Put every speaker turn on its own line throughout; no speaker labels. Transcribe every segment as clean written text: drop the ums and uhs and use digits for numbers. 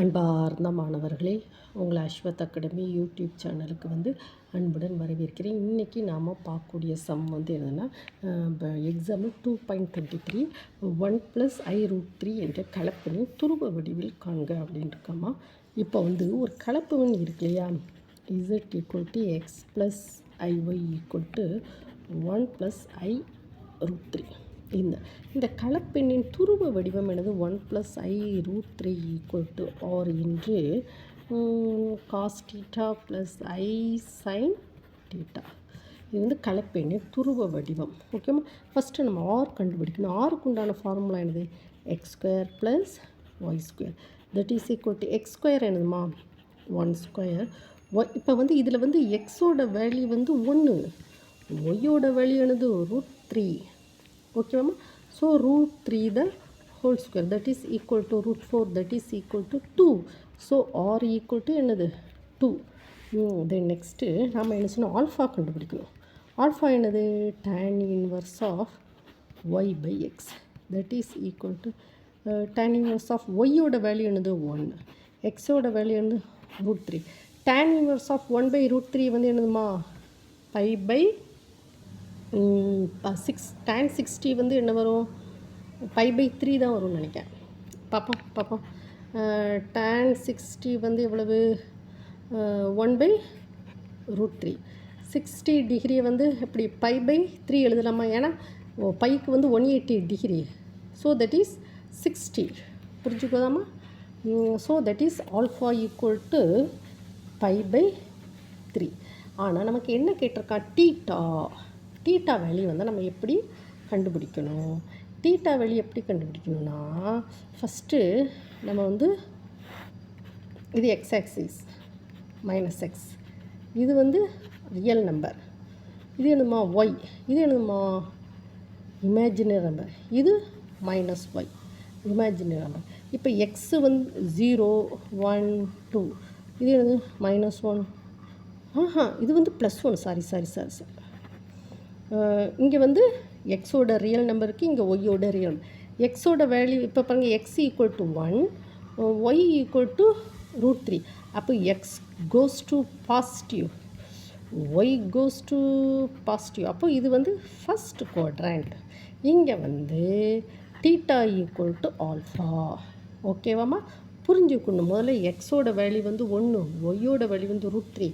அன்பார்ந்த மாணவர்களே, உங்களை அஸ்வத் அகாடமி யூடியூப் சேனலுக்கு அன்புடன் வரவேற்கிறேன். இன்றைக்கி நாம் பார்க்கக்கூடிய சம் என்னென்னா, எக்ஸாம்பிள் 2.23 1+i√3 என்ற கலப்பெண்ணின் துருவ வடிவில் காண்க அப்படின்னு இருக்கோமா. இப்போ ஒரு கலப்பெண் இருக்கு இல்லையா, z = x + iy = 1+i√3. இந்த கலப்பெண்ணின் துருவ வடிவம் என்னது? 1+i√3 = r என்று cos θ + i sin θ. இது கலப்பெண்ணின் துருவ வடிவம். ஓகேமா. ஃபஸ்ட்டு நம்ம ஆர் கண்டுபிடிக்கணும். ஆருக்கு உண்டான ஃபார்முலா என்னது? x² + y² = x² என்னதுமா? 1². இப்போ இதில் எக்ஸோட வேல்யூ 1, ஒய்யோட வேல்யூ என்னது? √3. ஓகேவாம்மா. So √3 the whole square = √4 2. So R என்னது? 2. தென் நெக்ஸ்ட்டு நாம் என்ன சொன்னோம்? ஆல்ஃபா கண்டுபிடிக்கணும். ஆல்ஃபா என்னது? tan inverse of y/x tan inverse of ஒய்யோட வேல்யூ என்னது? 1. எக்ஸோட வேல்யூ என்னது? √3. tan inverse of 1/√3 என்னதுமா? π/6. tan 60 என்ன வரும்? π/3 தான் வரும்னு நினைக்கிறேன். பார்ப்போம். tan 60 எவ்வளவு? 1/√3. 60 டிகிரியை எப்படி π/3 எழுதலாமா? ஏன்னா பைக்கு 180 டிகிரி. So that is 60. புரிஞ்சுக்கோதாமா? So that is alpha = π/3. ஆனால் நமக்கு என்ன கேட்டிருக்கா? தீட்டா வேல்யூ நம்ம எப்படி கண்டுபிடிக்கணும்? தீட்டா வேல்யூ எப்படி கண்டுபிடிக்கணும்னா, ஃபஸ்ட்டு நம்ம இது எக்ஸ் ஆக்சிஸ் -x, இது ரியல் நம்பர், இது என்னதுமா? ஒய், இது என்னதுமா? இமேஜினரி நம்பர், இது -y இமேஜினரி நம்பர். இப்போ எக்ஸு 0 1 2, இது என்னது? -1. இது +1. சாரி. இங்கே எக்ஸோட ரியல் நம்பருக்கு, இங்கே ஒய்யோட ரியல். எக்ஸோட வேல்யூ இப்போ பாருங்கள், x = 1, y = √3. அப்போ x goes to positive, y goes to positive. அப்போ இது ஃபஸ்ட் குவாட்ரண்ட். இங்கே தீட்டா = ஆல்ஃபா. ஓகேவாம்மா? புரிஞ்சுக்கணும். முதல்ல எக்ஸோட வேல்யூ 1, ஒய்யோட வேல்யூ √3.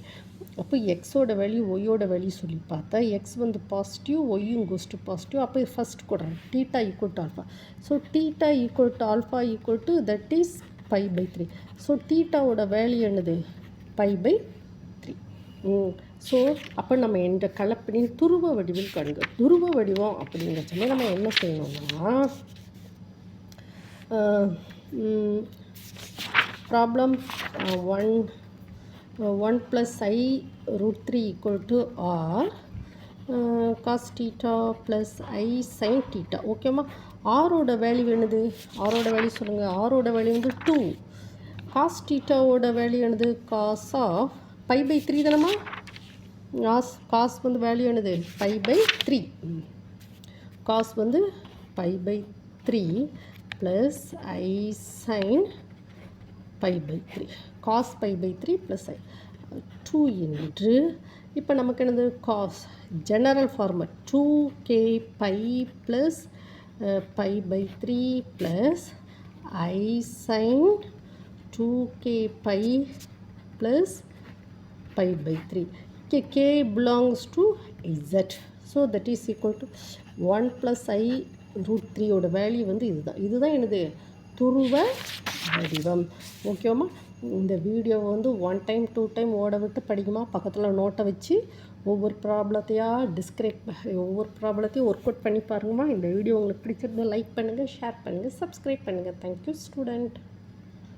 அப்போ எக்ஸோட வேல்யூ ஒய்யோட வேல்யூ சொல்லி பார்த்தா எக்ஸ் பாசிட்டிவ், ஒய்யும் கோஸ் டு பாசிட்டிவ். அப்போ first quadrant theta = alpha. So theta = alpha that is π/3. So தீட்டாவோட வேல்யூ என்னது? π/3. ஸோ அப்போ நம்ம என்ற கலப்பெண்ணின் துருவ வடிவில் காண்க. துருவ வடிவம் அப்படிங்கிற சொல்லி நம்ம என்ன செய்யணும்னா, problem 1+i√3 = r cos θ + i sin θ. ஓகேம்மா. ஆரோட வேல்யூ என்னது? ஆரோட வேல்யூ சொல்லுங்கள். ஆரோட வேல்யூ 2. cos θவோட வேல்யூ என்னது? cos ஆஃப் π/3 தானம்மா? cos வேல்யூ என்னது? π/3. cos π/3 + i sin π/3. cos π/3 + i 2 என்று. இப்போ நமக்கு என்னது? cos general format 2k π + π/3 + i sin 2k π + π/3. k belongs to z. So that is equal to 1+i√3 ஓட வேல்யூ இதுதான் என்னது? துருவ வடிவம். ஓகேவாம்மா? இந்த வீடியோவை 1 டைம் 2 டைம் ஓட விட்டு படிக்குமா. பக்கத்தில் நோட்டை வச்சு ஒவ்வொரு ப்ராப்ளத்தையும் ஒர்க் அவுட் பண்ணி பாருங்கம்மா. இந்த வீடியோ உங்களுக்கு பிடிச்சிருந்தா லைக் பண்ணுங்கள், ஷேர் பண்ணுங்கள், சப்ஸ்கிரைப் பண்ணுங்கள். Thank you student.